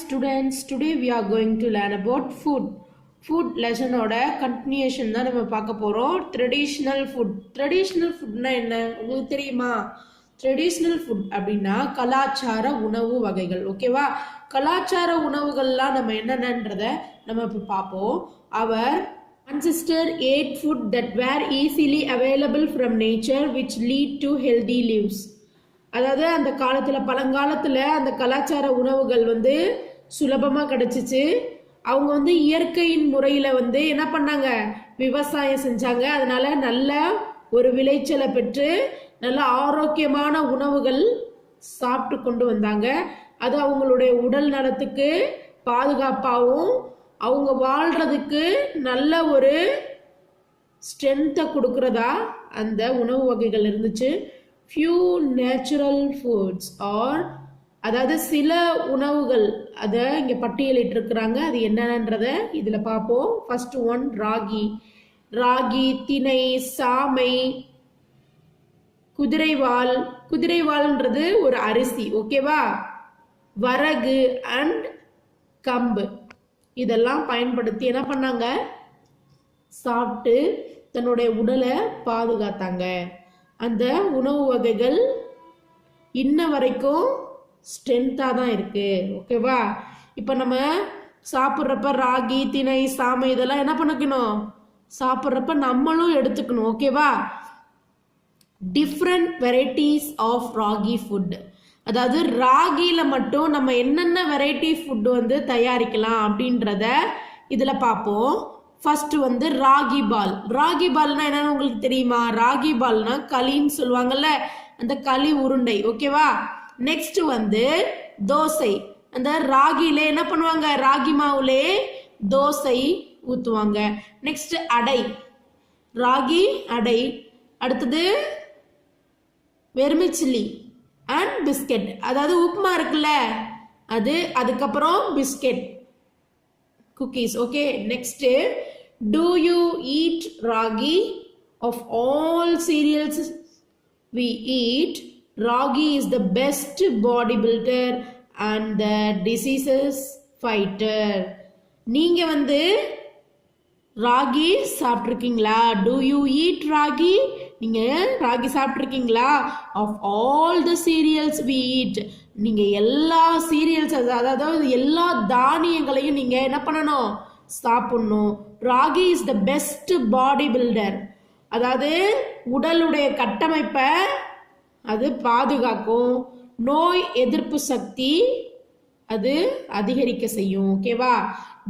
students, today we are going to learn about food. Food lesson oda continuation தான் நம்ம பார்க்க போறோம். Traditional food. Traditional foodனா என்ன உங்களுக்கு தெரியுமா? Traditional food அப்படின்னா கலாச்சார உணவு வகைகள். ஓகேவா? கலாச்சார உணவுகள்லாம் நம்ம என்னன்றத நம்ம இப்ப பார்ப்போம். Our ancestors ate food that were easily available from nature which lead to healthy lives. அதாவது அந்த காலத்தில் பழங்காலத்தில் அந்த கலாச்சார உணவுகள் சுலபமாக கிடச்சிச்சு. அவங்க இயற்கையின் முறையில் என்ன பண்ணாங்க, விவசாயம் செஞ்சாங்க. அதனால நல்ல ஒரு விளைச்சலை பெற்று நல்ல ஆரோக்கியமான உணவுகள் சாப்பிட்டு கொண்டு வந்தாங்க. அது அவங்களுடைய உடல் நலத்துக்கு பாதுகாப்பாகவும் அவங்க வாழ்கிறதுக்கு நல்ல ஒரு ஸ்ட்ரென்த்தை கொடுக்குறதா அந்த உணவு வகைகள் இருந்துச்சு. few natural foods or அதாவது சில உணவுகள் அதை இங்கே பட்டியலிட்டிருக்கிறாங்க. அது என்னன்றத இதில் பார்ப்போம். First one ragi. ராகி, திணை, சாமை, குதிரைவால். குதிரைவால்ன்றது ஒரு அரிசி, ஓகேவா? வரகு அண்ட் கம்பு இதெல்லாம் பயன்படுத்தி என்ன பண்ணாங்க, சாப்பிட்டு தன்னுடைய உடலை பாதுகாத்தாங்க. அந்த உணவு வகைகள் இன்ன வரைக்கும் ஸ்ட்ரென்த்தாக தான் இருக்கு, ஓகேவா? இப்போ நம்ம சாப்பிட்றப்ப ராகி, திணை, சாமை இதெல்லாம் என்ன பண்ணிக்கணும், சாப்பிட்றப்ப நம்மளும் எடுத்துக்கணும், ஓகேவா? Different varieties of ragi food. அதாவது ராகியில் மட்டும் நம்ம என்னென்ன வெரைட்டி ஃபுட்டு தயாரிக்கலாம் அப்படின்றத இதில் பார்ப்போம். ஃபர்ஸ்ட் ராகி பால். ராகி பால்னா என்னன்னு உங்களுக்கு தெரியுமா? ராகி பால்னா களின்னு சொல்லுவாங்கல்ல, அந்த களி உருண்டை, ஓகேவா? நெக்ஸ்ட் தோசை. அந்த ராகில என்ன பண்ணுவாங்க, ராகி மாவுலே தோசை ஊத்துவாங்க. நெக்ஸ்ட் அடை, ராகி அடை. அடுத்தது வெர்மிச்சில்லி அண்ட் பிஸ்கெட். அதாவது உப்புமா இருக்குல்ல அது, அதுக்கப்புறம் biscuit, cookies. Okay, next, do you eat ragi? Of all cereals we eat, ragi is the best bodybuilder and the diseases fighter. நீங்க ragi சாப்பிட்ருக்கீங்களா? do you eat ragi? நீங்க ragi சாப்பிட்ருக்கீங்களா? of all the cereals we eat, நீங்க எல்லா serials அதாவது எல்லா தானியங்களையும் நீங்க என்ன பண்ணணும், சாப்பிடணும். Ragi is the best body builder. அதாவது உடலுடைய கட்டமைப்பை அது பாதுகாக்கும். நோய் எதிர்ப்பு சக்தி அது அதிகரிக்க செய்யும், ஓகேவா?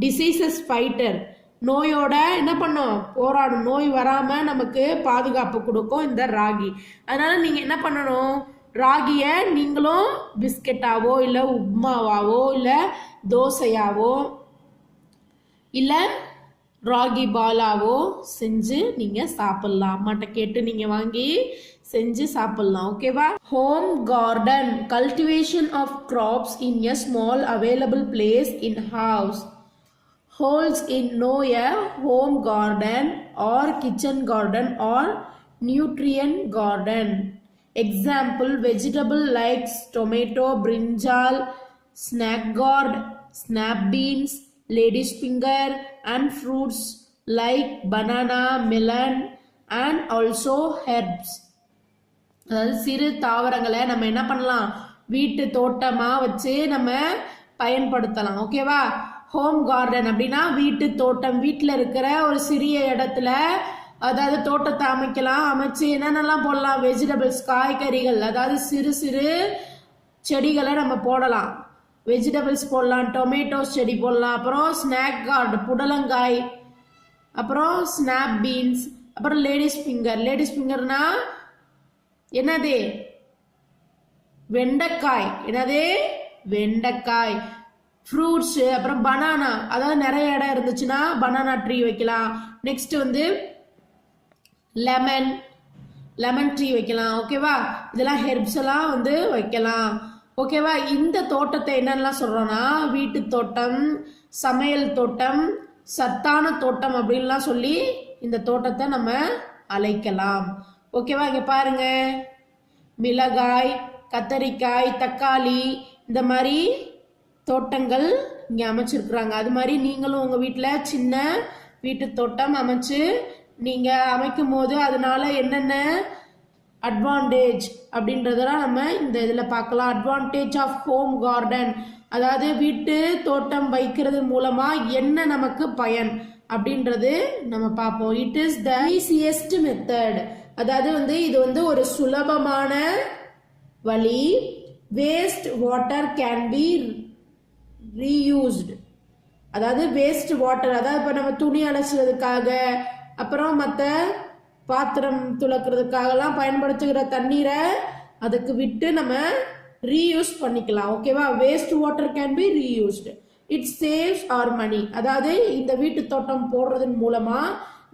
டிசீசஸ் ஃபைட்டர், நோயோட என்ன பண்ணும், போராடும். நோய் வராம நமக்கு பாதுகாப்பு கொடுக்கும் இந்த ராகி. அதனால நீங்க என்ன பண்ணணும், ராகியை நீங்களும் பிஸ்கெட்டாவோ இல்லை உப்மாவாவோ இல்லை தோசையாவோ இல்லை ராகி பாலாவோ செஞ்சு நீங்கள் சாப்பிட்லாம். அம்மாட்ட கேட்டு நீங்கள் வாங்கி செஞ்சு சாப்பிட்லாம், ஓகேவா? Home garden, cultivation of crops in a small available place in house holds in know a home garden or kitchen garden or nutrient garden. Example, vegetable like tomato, brinjal, snack gourd, snap beans, lady's finger, and fruits like banana, melon, and also herbs. அதாவது சிறு தாவரங்களை நம்ம என்ன பண்ணலாம், வீட்டு தோட்டமாக வச்சு நம்ம பயன்படுத்தலாம், ஓகேவா? ஹோம் கார்டன் அப்படின்னா வீட்டு தோட்டம். வீட்டில் இருக்கிற ஒரு சிறிய இடத்துல அதாவது தோட்டத்தை அமைக்கலாம். அமைச்சு என்னென்னலாம் போடலாம், வெஜிடபிள்ஸ், காய்கறிகள், அதாவது சிறு சிறு செடிகளை நம்ம போடலாம். வெஜிடபிள்ஸ் போடலாம், டொமேட்டோஸ் செடி போடலாம், அப்புறம் ஸ்நாக் கார்டு, புடலங்காய், அப்புறம் ஸ்னாப் பீன்ஸ், அப்புறம் லேடிஸ் ஃபிங்கர். லேடிஸ் ஃபிங்கர்னா என்னது, வெண்டைக்காய். என்னது, வெண்டைக்காய். ஃப்ரூட்ஸு, அப்புறம் பனானா, அதாவது நிறைய இடம் இருந்துச்சுன்னா பனானா ட்ரீ வைக்கலாம். நெக்ஸ்ட் லெமன் ட்ரீ வைக்கலாம், ஓகேவா? இதெல்லாம் ஹெர்ப்ஸ் எல்லாம் வைக்கலாம், ஓகேவா? இந்த தோட்டத்தை என்னென்னலாம் சொல்கிறோன்னா வீட்டு தோட்டம், சமையல் தோட்டம், சத்தான தோட்டம் அப்படின்லாம் சொல்லி இந்த தோட்டத்தை நம்ம அழைக்கலாம், ஓகேவா? இங்கே பாருங்க, மிளகாய், கத்தரிக்காய், தக்காளி, இந்த மாதிரி தோட்டங்கள் இங்க அமைச்சிருக்கிறாங்க. அது மாதிரி நீங்களும் உங்க வீட்டுல சின்ன வீட்டு தோட்டம் அமைச்சு நீங்க அமைக்கும் போது அதனால என்னென்ன அட்வான்டேஜ் அப்படின்றதெல்லாம் நம்ம இந்த இதுல பார்க்கலாம். அட்வான்டேஜ் ஆஃப் ஹோம் கார்டன், அதாவது வீட்டு தோட்டம் வைக்கிறது மூலமா என்ன நமக்கு பயன் அப்படின்றது நம்ம பார்ப்போம். இட் இஸ் த ஈசியஸ்ட் மெத்தட், அதாவது இது ஒரு சுலபமான வழி. Waste water can be reused, அதாவது வேஸ்ட் வாட்டர், அதாவது இப்போ நம்ம துணி அலசுறதுக்காக அப்புறம் மற்ற பாத்திரம் துளக்கிறதுக்காகலாம் பயன்படுத்துகிற தண்ணீரை அதுக்கு விட்டு நம்ம ரீயூஸ் பண்ணிக்கலாம். ஓகேவா? Waste water can be reused. It saves our money, அதாவது இந்த வீட்டு தோட்டம் போடுறதன் மூலமா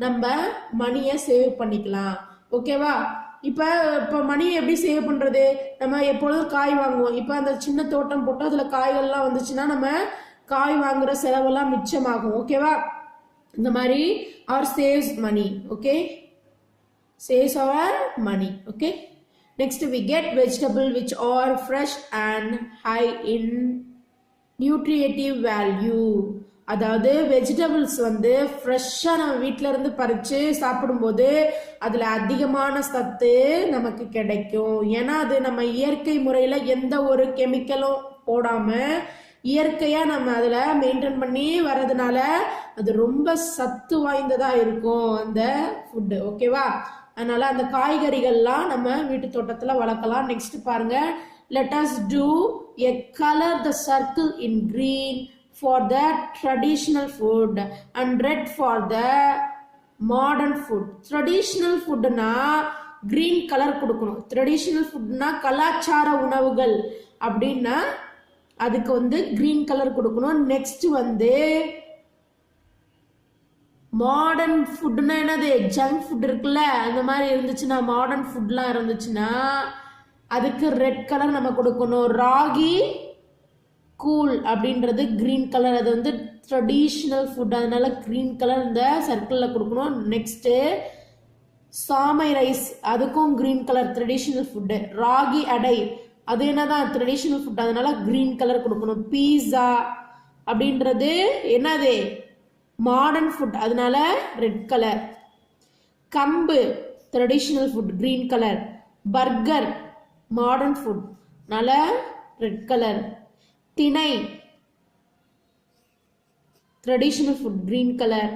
நம்ம மணியை சேவ் பண்ணிக்கலாம். ஓகேவா? இப்போ மணியை எப்படி சேவ் பண்றது? நம்ம எப்பொழுதும் காய் வாங்குவோம். இப்போ அந்த சின்ன தோட்டம் போட்டு அதுல காய்கள்லாம் வந்துச்சுன்னா நம்ம காய் வாங்குற செலவெல்லாம் மிச்சமாகும். ஓகேவா? இந்த மாதிரி our saves money. Okay, saves our money. Okay, next we get vegetable which are fresh and high in nutritive value, அதாவது வெஜிடபிள்ஸ் ஃப்ரெஷ்ஷாக நம்ம வீட்டில இருந்து பறிச்சு சாப்பிடும்போது அதுல அதிகமான சத்து நமக்கு கிடைக்கும். ஏன்னா அது நம்ம இயற்கை முறையில எந்த ஒரு கெமிக்கலும் போடாம இயற்கையா நம்ம அதுல மெயின்டைன் பண்ணி வர்றதுனால அது ரொம்ப சத்து வாய்ந்ததா இருக்கும் அந்த ஃபுட்டு. ஓகேவா? அதனால அந்த காய்கறிகள்லாம் நம்ம வீட்டு தோட்டத்துல வளர்க்கலாம். நெக்ஸ்ட் பாருங்க, let us do a color the circle in green for the traditional food and red for the modern food. traditional foodனா green colour கொடுக்கணும். traditional foodனா கலாச்சார உணவுகள் அப்படின்னா அதுக்கு கிரீன் கலர் கொடுக்கணும். நெக்ஸ்ட் மாடர்ன் ஃபுட்னா என்னது? ஜங்க் ஃபுட் இருக்குல்ல, அந்த மாதிரி இருந்துச்சுன்னா மாடர்ன் ஃபுட்லாம் இருந்துச்சுன்னா அதுக்கு ரெட் கலர் நம்ம கொடுக்கணும். ராகி கூழ் அப்படின்றது கிரீன் கலர், அது ட்ரெடிஷ்னல் ஃபுட், அதனால கிரீன் கலர் இந்த சர்க்கிளில் கொடுக்கணும். நெக்ஸ்ட் சாமை ரைஸ், அதுக்கும் green colour, traditional food. Ragi அடை, அது என்னதான் ட்ரெடிஷ்னல் ஃபுட், அதனால கிரீன் கலர் கொடுக்கணும். பீஸா அப்படின்றது என்னது? மாடர்ன் ஃபுட், அதனால ரெட் கலர். கம்பு traditional food, green colour. Burger modern food, அதனால ரெட் கலர். திணை traditional food, green colour.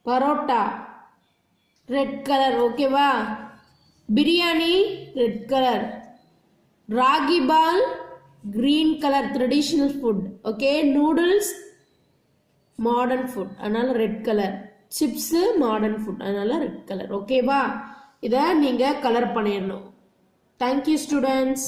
Parotta red colour. ஓகேவா? Biryani red colour. ராகி பால் green color, traditional food. Okay, noodles modern food, அதனால red color. chips modern food, அதனால red color. Okay வா? இதை நீங்க colour பண்ணிடணும். Thank you students.